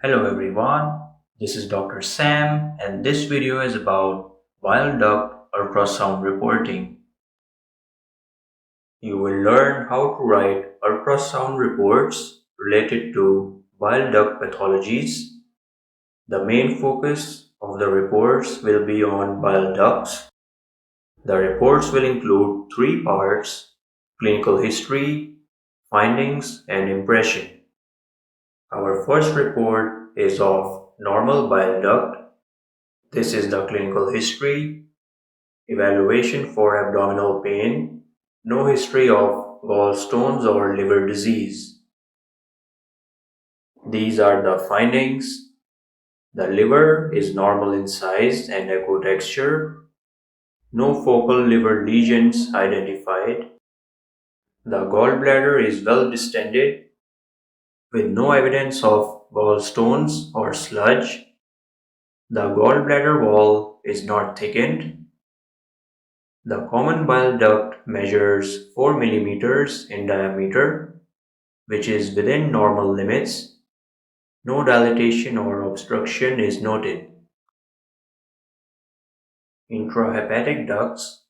Hello everyone, this is Dr. Sam and this video is about bile duct ultrasound reporting. You will learn how to write ultrasound reports related to bile duct pathologies. The main focus of the reports will be on bile ducts. The reports will include three parts: clinical history, findings, and impression. Our first report is of normal bile duct. This is the clinical history, evaluation for abdominal pain, no history of gallstones or liver disease. These are the findings. The liver is normal in size and echo texture. No focal liver lesions identified. The gallbladder is well distended with no evidence of gallstones or sludge. The gallbladder wall is not thickened. The common bile duct measures 4 mm in diameter, which is within normal limits. No dilatation or obstruction is noted. Intrahepatic ducts.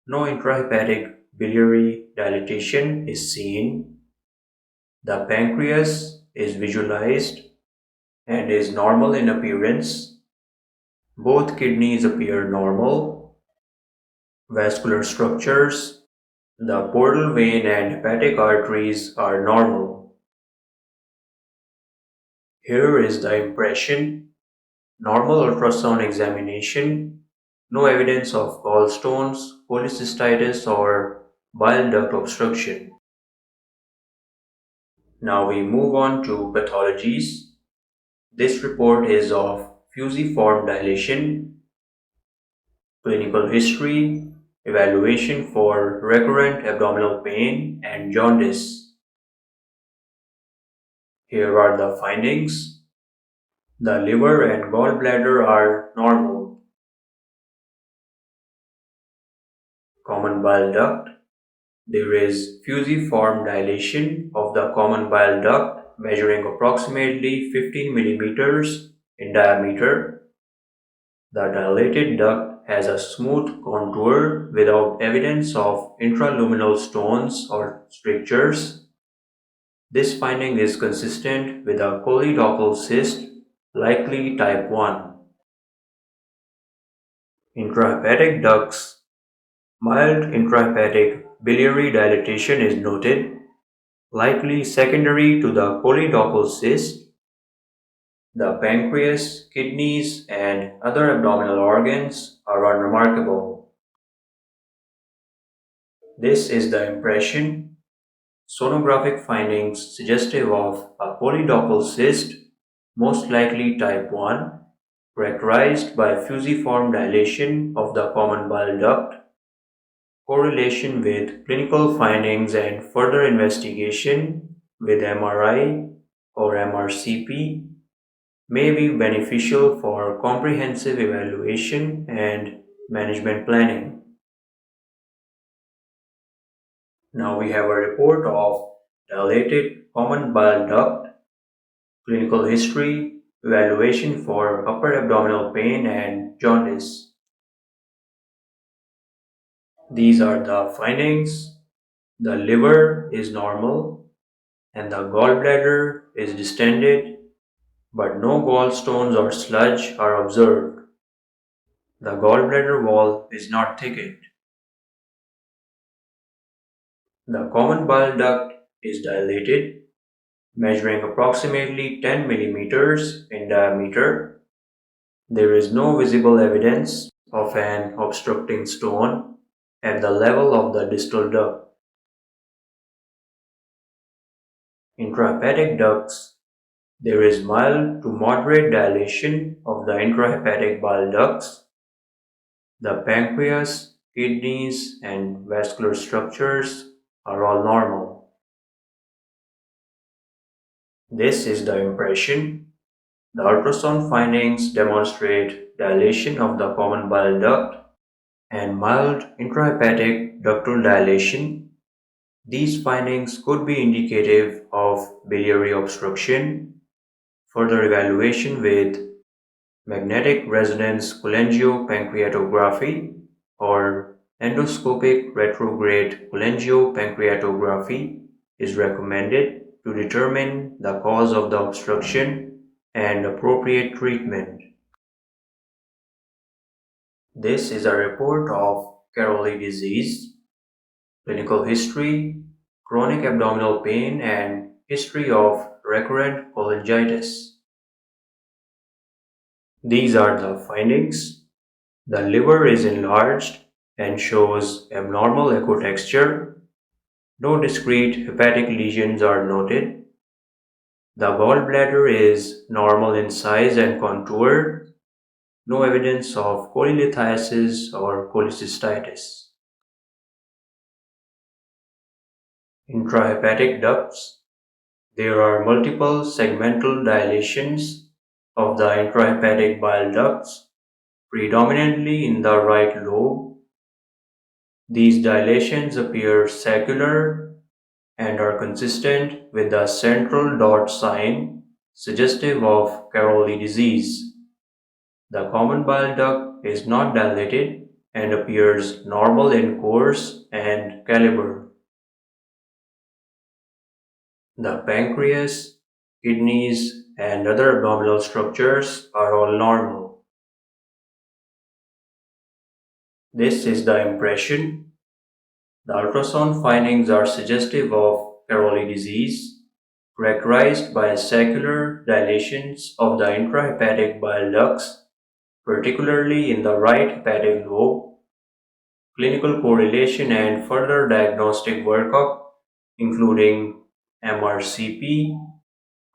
No intrahepatic biliary dilatation is seen. The pancreas is visualized and is normal in appearance. Both kidneys appear normal. Vascular structures. The portal vein and hepatic arteries are normal. Here is the impression. Normal ultrasound examination. No evidence of gallstones, cholecystitis, or bile duct obstruction. Now we move on to pathologies. This report is of fusiform dilation, clinical history, evaluation for recurrent abdominal pain, and jaundice. Here are the findings. The liver and gallbladder are normal. Common bile duct. There is fusiform dilation of the common bile duct measuring approximately 15 mm in diameter. The dilated duct has a smooth contour without evidence of intraluminal stones or strictures. This finding is consistent with a choledochal cyst, likely type 1. Intrahepatic ducts. Mild intrahepatic biliary dilatation is noted, likely secondary to the choledochal cyst. The pancreas, kidneys, and other abdominal organs are unremarkable. This is the impression. Sonographic findings suggestive of a choledochal cyst, most likely type 1, characterized by fusiform dilation of the common bile duct. Correlation with clinical findings and further investigation with MRI or MRCP may be beneficial for comprehensive evaluation and management planning. Now we have a report of dilated common bile duct, clinical history, evaluation for upper abdominal pain and jaundice. These are the findings. The liver is normal and the gallbladder is distended, but no gallstones or sludge are observed. The gallbladder wall is not thickened. The common bile duct is dilated, measuring approximately 10 mm in diameter. There is no visible evidence of an obstructing stone at the level of the distal duct. Intrahepatic ducts. There is mild to moderate dilation of the intrahepatic bile ducts. The pancreas, kidneys, and vascular structures are all normal. This is the impression. The ultrasound findings demonstrate dilation of the common bile duct and mild intrahepatic ductal dilation. These findings could be indicative of biliary obstruction. Further evaluation with magnetic resonance cholangiopancreatography or endoscopic retrograde cholangiopancreatography is recommended to determine the cause of the obstruction and appropriate treatment. This is a report of Caroli disease, clinical history, chronic abdominal pain, and history of recurrent cholangitis. These are the findings. The liver is enlarged and shows abnormal echo texture. No discrete hepatic lesions are noted. The gallbladder is normal in size and contour. No evidence of cholelithiasis or cholecystitis. Intrahepatic ducts. There are multiple segmental dilations of the intrahepatic bile ducts, predominantly in the right lobe. These dilations appear saccular and are consistent with the central dot sign suggestive of Caroli disease. The common bile duct is not dilated and appears normal in course and caliber. The pancreas, kidneys, and other abdominal structures are all normal. This is the impression. The ultrasound findings are suggestive of Caroli disease, characterized by saccular dilations of the intrahepatic bile ducts, particularly in the right hepatic lobe. Clinical correlation and further diagnostic workup, including MRCP,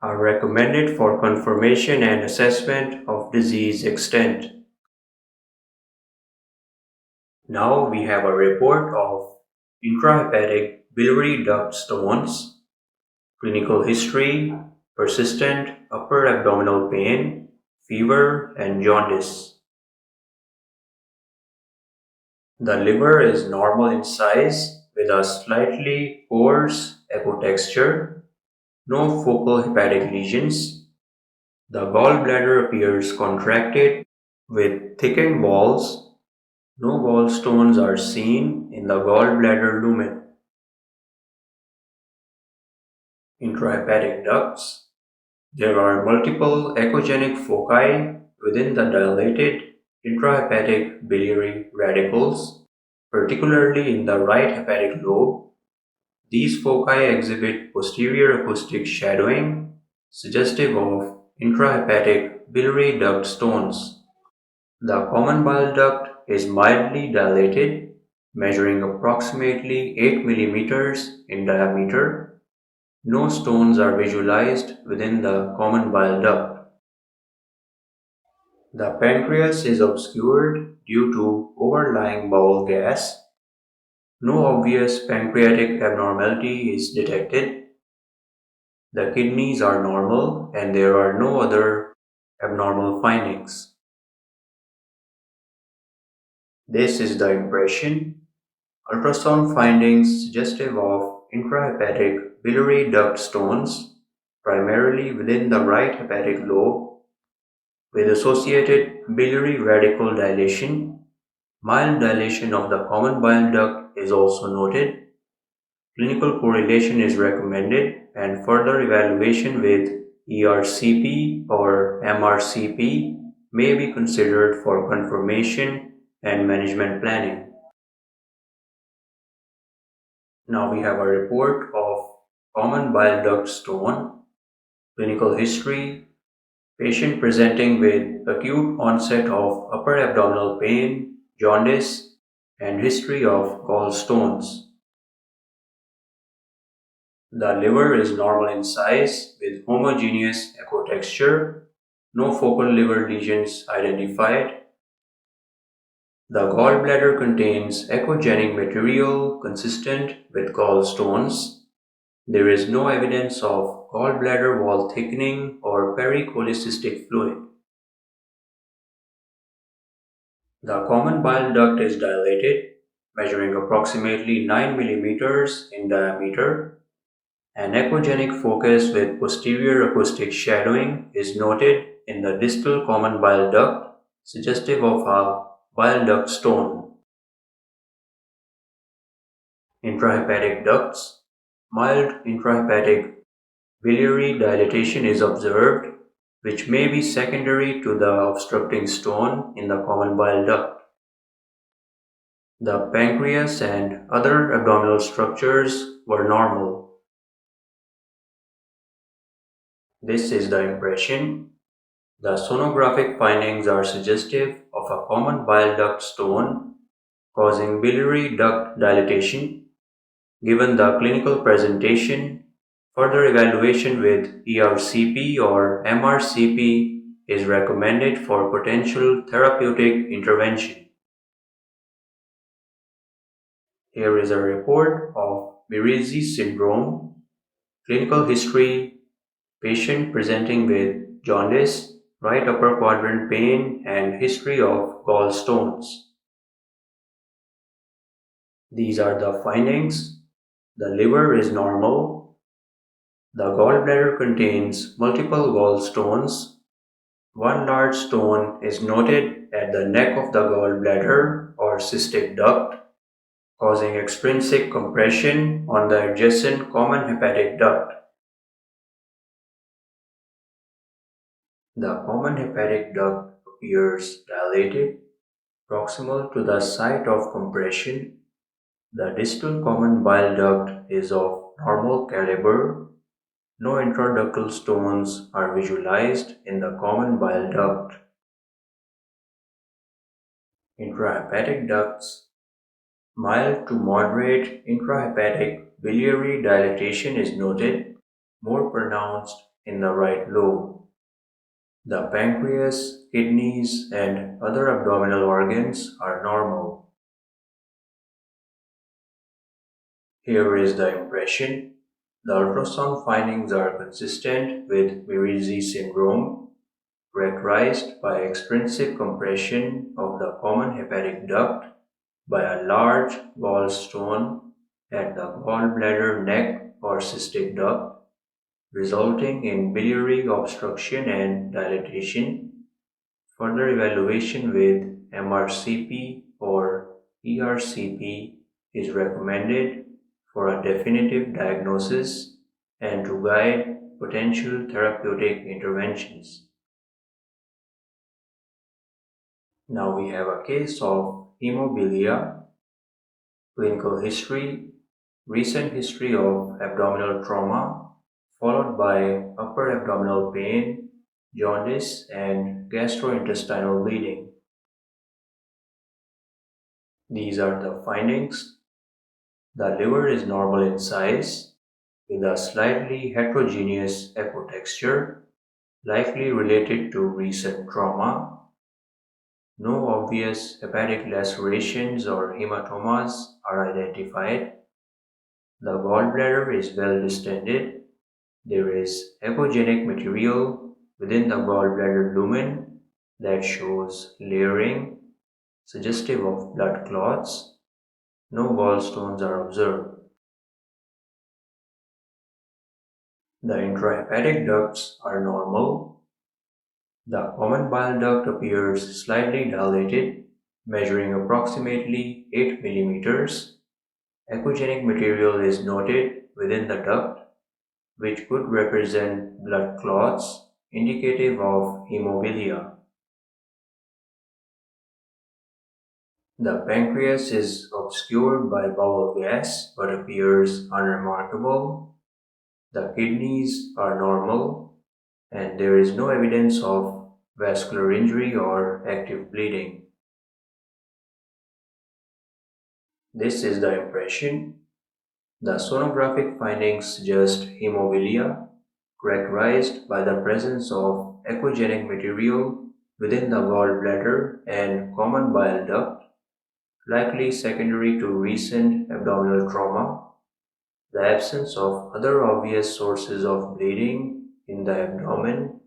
are recommended for confirmation and assessment of disease extent. Now we have a report of intrahepatic biliary duct stones, clinical history, persistent upper abdominal pain, fever, and jaundice. The liver is normal in size with a slightly coarse echo texture, no focal hepatic lesions. The gallbladder appears contracted with thickened walls. No gallstones are seen in the gallbladder lumen. Intrahepatic ducts. There are multiple echogenic foci within the dilated intrahepatic biliary radicals, particularly in the right hepatic lobe. These foci exhibit posterior acoustic shadowing, suggestive of intrahepatic biliary duct stones. The common bile duct is mildly dilated, measuring approximately 8 mm in diameter. No stones are visualized within the common bile duct. The pancreas is obscured due to overlying bowel gas. No obvious pancreatic abnormality is detected. The kidneys are normal and there are no other abnormal findings. This is the impression. Ultrasound findings suggestive of intrahepatic biliary duct stones, primarily within the right hepatic lobe, with associated biliary radical dilation. Mild dilation of the common bile duct is also noted. Clinical correlation is recommended and further evaluation with ERCP or MRCP may be considered for confirmation and management planning. Now we have a report of common bile duct stone, clinical history, patient presenting with acute onset of upper abdominal pain, jaundice, and history of gallstones. The liver is normal in size with homogeneous echo texture, no focal liver lesions identified. The gallbladder contains echogenic material consistent with gallstones. There is no evidence of gallbladder wall thickening or pericholecystic fluid. The common bile duct is dilated, measuring approximately 9 mm in diameter. An echogenic focus with posterior acoustic shadowing is noted in the distal common bile duct, suggestive of a bile duct stone. Intrahepatic ducts. Mild intrahepatic biliary dilatation is observed, which may be secondary to the obstructing stone in the common bile duct. The pancreas and other abdominal structures were normal. This is the impression. The sonographic findings are suggestive of a common bile duct stone causing biliary duct dilatation. Given the clinical presentation, further evaluation with ERCP or MRCP is recommended for potential therapeutic intervention. Here is a report of Mirizzi Syndrome, clinical history, patient presenting with jaundice, right upper quadrant pain, and history of gallstones. These are the findings. The liver is normal. The gallbladder contains multiple gallstones. One large stone is noted at the neck of the gallbladder or cystic duct, causing extrinsic compression on the adjacent common hepatic duct. The common hepatic duct appears dilated, proximal to the site of compression. The distal common bile duct is of normal caliber. No intraductal stones are visualized in the common bile duct. Intrahepatic ducts. Mild to moderate intrahepatic biliary dilatation is noted, more pronounced in the right lobe. The pancreas, kidneys, and other abdominal organs are normal. Here is the impression. The ultrasound findings are consistent with Mirizzi Syndrome, characterized by extrinsic compression of the common hepatic duct by a large gallstone at the gallbladder neck or cystic duct, resulting in biliary obstruction and dilatation. Further evaluation with MRCP or ERCP is recommended for a definitive diagnosis and to guide potential therapeutic interventions. Now we have a case of Hemobilia, clinical history, recent history of abdominal trauma, followed by upper abdominal pain, jaundice, and gastrointestinal bleeding. These are the findings. The liver is normal in size, with a slightly heterogeneous epitexture, likely related to recent trauma. No obvious hepatic lacerations or hematomas are identified. The gallbladder is well distended. There is echogenic material within the gallbladder lumen that shows layering, suggestive of blood clots. No gallstones are observed. The intrahepatic ducts are normal. The common bile duct appears slightly dilated, measuring approximately 8 millimeters. Echogenic material is noted within the duct, which could represent blood clots indicative of hemobilia. The pancreas is obscured by bowel gas but appears unremarkable. The kidneys are normal, and there is no evidence of vascular injury or active bleeding. This is the impression. The sonographic findings suggest hemobilia, characterized by the presence of echogenic material within the gallbladder and common bile duct, likely secondary to recent abdominal trauma. The absence of other obvious sources of bleeding in the abdomen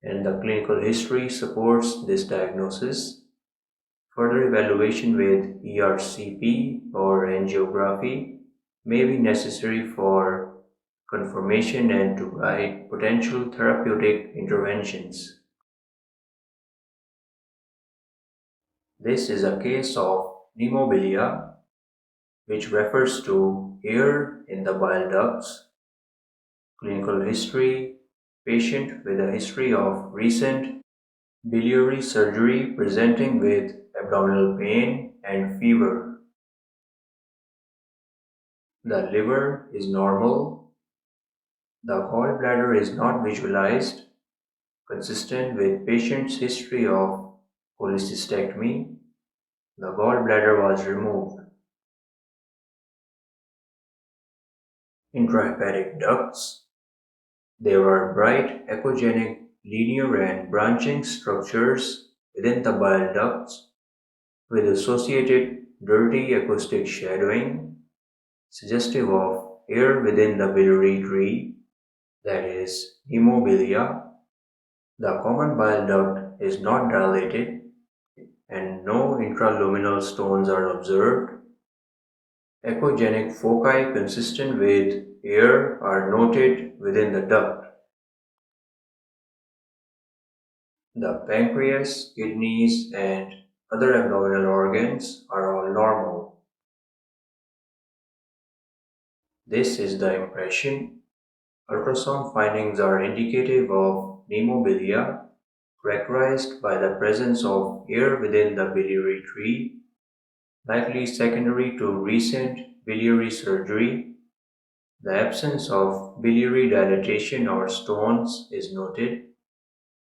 and the clinical history supports this diagnosis. Further evaluation with ERCP or angiography may be necessary for confirmation and to guide potential therapeutic interventions. This is a case of Pneumobilia, which refers to air in the bile ducts. Clinical history: patient with a history of recent biliary surgery presenting with abdominal pain and fever. The liver is normal. The gallbladder is not visualized, consistent with patient's history of cholecystectomy. The gallbladder was removed. Intrahepatic ducts: there are bright echogenic linear and branching structures within the bile ducts with associated dirty acoustic shadowing suggestive of air within the biliary tree, that is, Hemobilia. The common bile duct is not dilated and no intraluminal stones are observed. Echogenic foci consistent with air are noted within the duct. The pancreas, kidneys, and other abdominal organs are all normal. This is the impression. Ultrasound findings are indicative of Pneumobilia, characterized by the presence of air within the biliary tree, likely secondary to recent biliary surgery. The absence of biliary dilatation or stones is noted.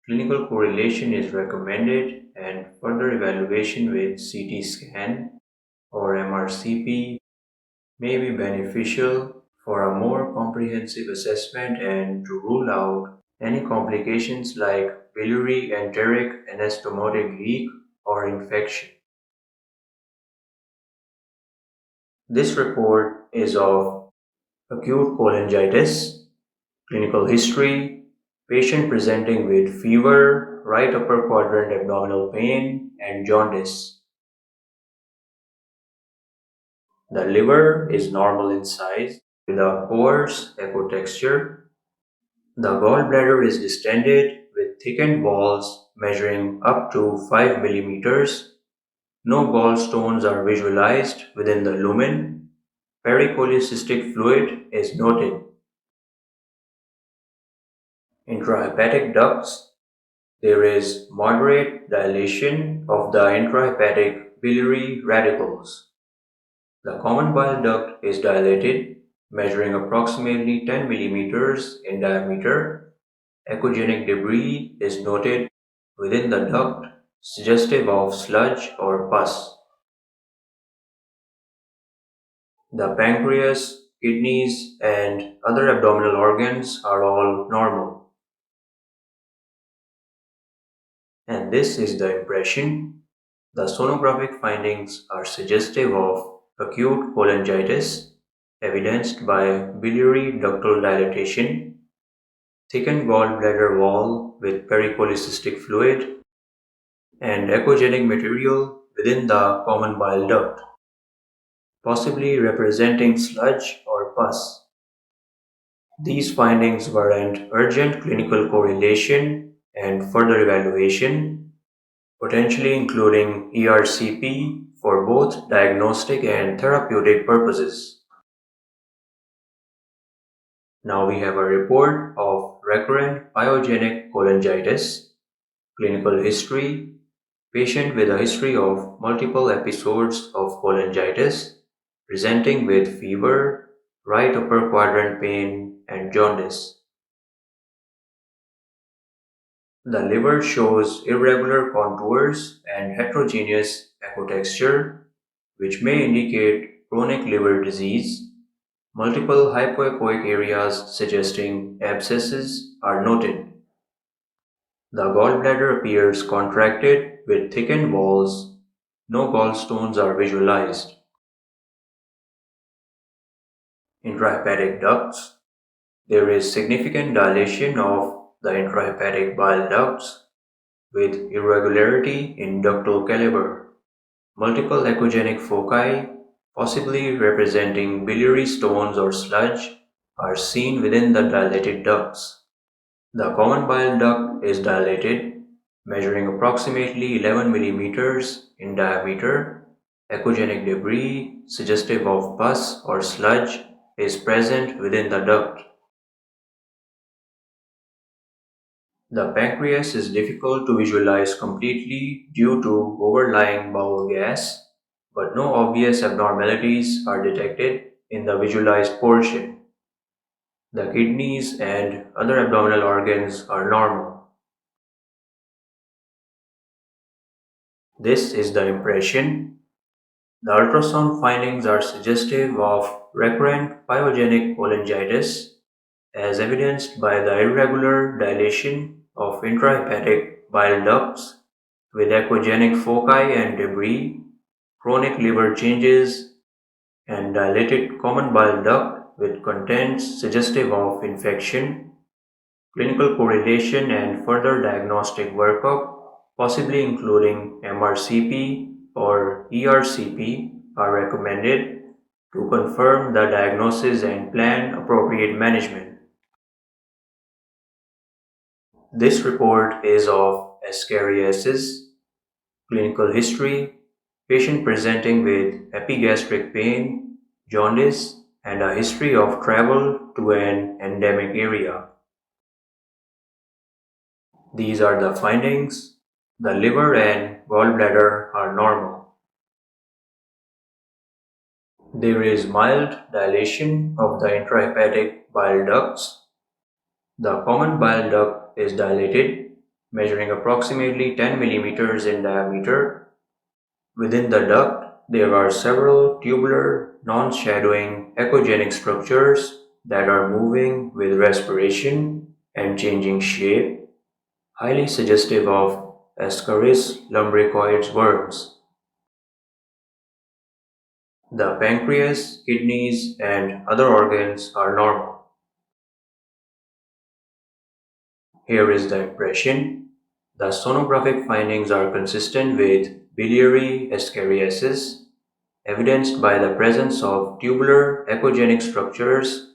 Clinical correlation is recommended and further evaluation with CT scan or MRCP may be beneficial for a more comprehensive assessment and to rule out any complications like biliary enteric anastomotic leak or infection. This report is of acute cholangitis, clinical history, patient presenting with fever, right upper quadrant abdominal pain, and jaundice. The liver is normal in size with a coarse echo texture. The gallbladder is distended with thickened walls measuring up to 5 millimeters. No gallstones are visualized within the lumen. Pericholecystic fluid is noted. Intrahepatic ducts: there is moderate dilation of the intrahepatic biliary radicals. The common bile duct is dilated, measuring approximately 10 millimeters in diameter. Echogenic debris is noted within the duct, suggestive of sludge or pus. The pancreas, kidneys, and other abdominal organs are all normal. And this is the impression. The sonographic findings are suggestive of acute cholangitis, evidenced by biliary ductal dilatation, thickened gallbladder wall with pericholecystic fluid, and echogenic material within the common bile duct, possibly representing sludge or pus. These findings warrant urgent clinical correlation and further evaluation, potentially including ERCP for both diagnostic and therapeutic purposes. Now we have a report of recurrent pyogenic cholangitis, clinical history, patient with a history of multiple episodes of cholangitis, presenting with fever, right upper quadrant pain, and jaundice. The liver shows irregular contours and heterogeneous echotexture, which may indicate chronic liver disease. Multiple hypoechoic areas suggesting abscesses are noted. The gallbladder appears contracted with thickened walls. No gallstones are visualized. Intrahepatic ducts: there is significant dilation of the intrahepatic bile ducts with irregularity in ductal caliber. Multiple echogenic foci, possibly representing biliary stones or sludge, are seen within the dilated ducts. The common bile duct is dilated, measuring approximately 11 millimeters in diameter. Echogenic debris, suggestive of pus or sludge, is present within the duct. The pancreas is difficult to visualize completely due to overlying bowel gas, but no obvious abnormalities are detected in the visualized portion. The kidneys and other abdominal organs are normal. This is the impression. The ultrasound findings are suggestive of recurrent pyogenic cholangitis, as evidenced by the irregular dilation of intrahepatic bile ducts with echogenic foci and debris, chronic liver changes, and dilated common bile duct with contents suggestive of infection. Clinical correlation and further diagnostic workup, possibly including MRCP or ERCP, are recommended to confirm the diagnosis and plan appropriate management. This report is of Ascariasis. Clinical history: patient presenting with epigastric pain, jaundice, and a history of travel to an endemic area. These are the findings. The liver and gallbladder are normal. There is mild dilation of the intrahepatic bile ducts. The common bile duct is dilated, measuring approximately 10 millimeters in diameter. Within the duct, there are several tubular, non-shadowing echogenic structures that are moving with respiration and changing shape, highly suggestive of Ascariasis lumbricoids worms. The pancreas, kidneys, and other organs are normal. Here is the impression. The sonographic findings are consistent with biliary ascariasis, evidenced by the presence of tubular echogenic structures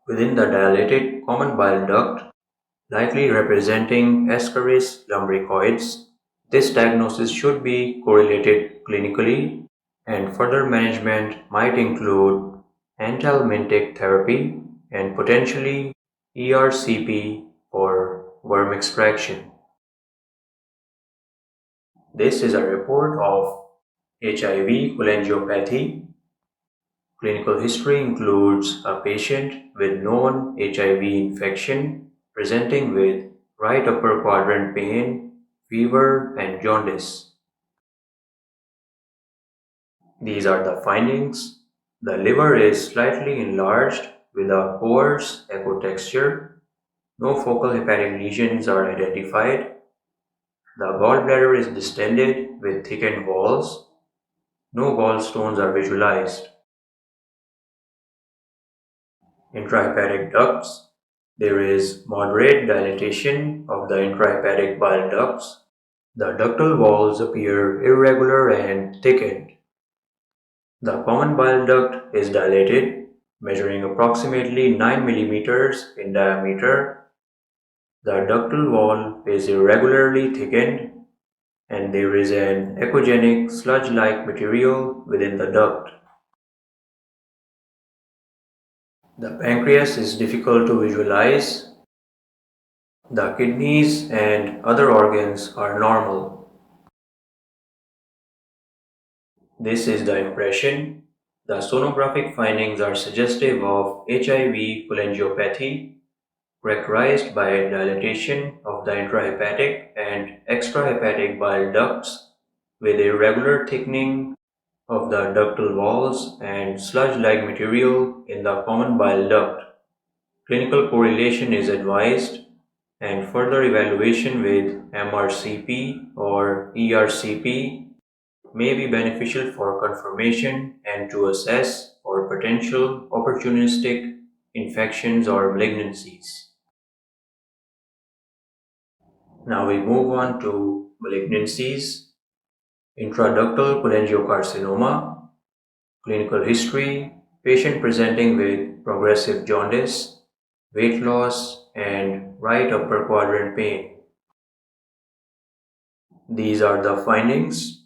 within the dilated common bile duct, likely representing Ascariasis lumbricoids. This diagnosis should be correlated clinically, and further management might include anthelmintic therapy and potentially ERCP or worm extraction. This is a report of HIV Cholangiopathy. Clinical history includes a patient with known HIV infection presenting with right upper quadrant pain, fever, and jaundice. These are the findings. The liver is slightly enlarged with a coarse echo texture. No focal hepatic lesions are identified. The gallbladder is distended with thickened walls. No gallstones are visualized. Intrahepatic ducts. There is moderate dilatation of the intrahepatic bile ducts. The ductal walls appear irregular and thickened. The common bile duct is dilated, measuring approximately 9 millimeters in diameter. The ductal wall is irregularly thickened, and there is an echogenic sludge-like material within the duct. The pancreas is difficult to visualize. The kidneys and other organs are normal. This is the impression. The sonographic findings are suggestive of HIV cholangiopathy, characterized by dilatation of the intrahepatic and extrahepatic bile ducts with irregular thickening of the ductal walls and sludge-like material in the common bile duct. Clinical correlation is advised, and further evaluation with MRCP or ERCP may be beneficial for confirmation and to assess for potential opportunistic infections or malignancies. Now we move on to malignancies. Intraductal Cholangiocarcinoma. Clinical history: patient presenting with progressive jaundice, weight loss, and right upper quadrant pain. These are the findings.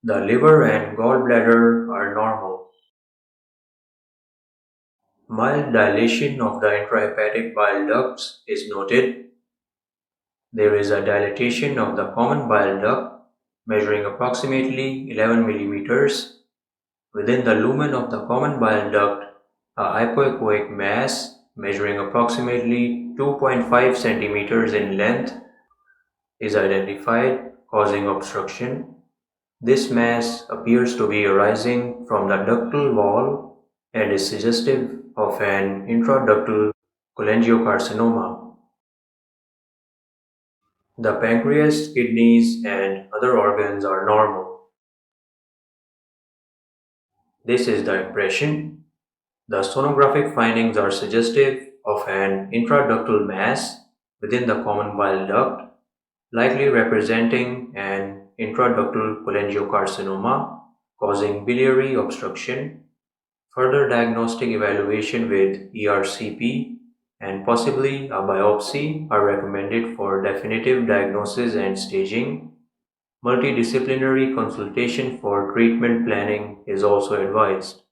The liver and gallbladder are normal. Mild dilation of the intrahepatic bile ducts is noted. There is a dilatation of the common bile duct measuring approximately 11 millimeters. Within the lumen of the common bile duct, a hypoechoic mass measuring approximately 2.5 centimeters in length is identified, causing obstruction. This mass appears to be arising from the ductal wall and is suggestive of an intraductal cholangiocarcinoma. The pancreas, kidneys, and other organs are normal. This is the impression. The sonographic findings are suggestive of an intraductal mass within the common bile duct, likely representing an intraductal cholangiocarcinoma causing biliary obstruction. Further diagnostic evaluation with ERCP and possibly a biopsy are recommended for definitive diagnosis and staging. Multidisciplinary consultation for treatment planning is also advised.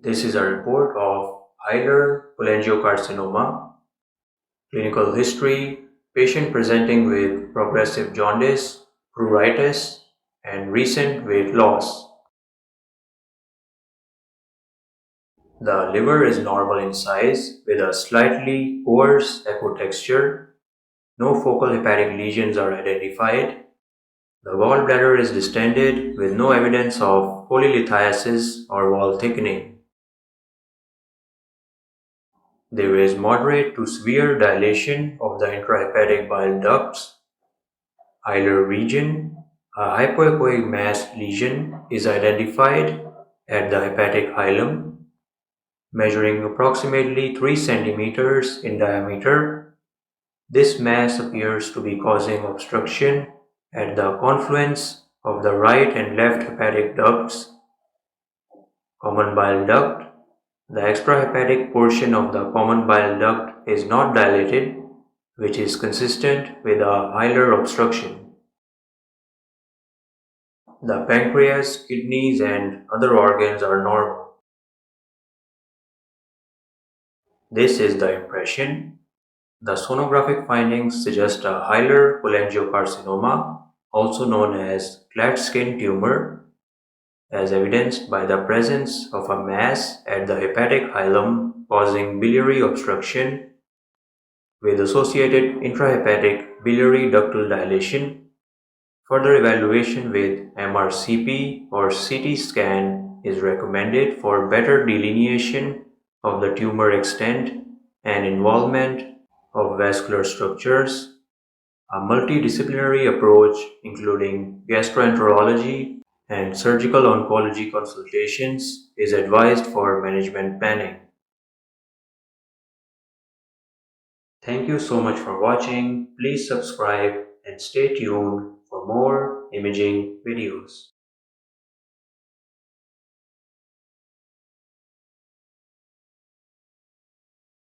This is a report of Hilar Cholangiocarcinoma. Clinical history: patient presenting with progressive jaundice, pruritus, and recent weight loss. The liver is normal in size with a slightly coarse echo texture. No focal hepatic lesions are identified. The gallbladder is distended with no evidence of polylithiasis or wall thickening. There is moderate to severe dilation of the intrahepatic bile ducts. Hilar region, a hypoechoic mass lesion is identified at the hepatic hilum, measuring approximately 3 centimeters in diameter. This mass appears to be causing obstruction at the confluence of the right and left hepatic ducts. Common bile duct. The extrahepatic portion of the common bile duct is not dilated, which is consistent with a hilar obstruction. The pancreas, kidneys, and other organs are normal. This is the impression. The sonographic findings suggest a hilar cholangiocarcinoma, also known as flat skin tumor, as evidenced by the presence of a mass at the hepatic hilum causing biliary obstruction with associated intrahepatic biliary ductal dilation. Further evaluation with MRCP or CT scan is recommended for better delineation of the tumor extent and involvement of vascular structures. A multidisciplinary approach, including gastroenterology and surgical oncology consultations, is advised for management planning. Thank you so much for watching. Please subscribe and stay tuned for more imaging videos.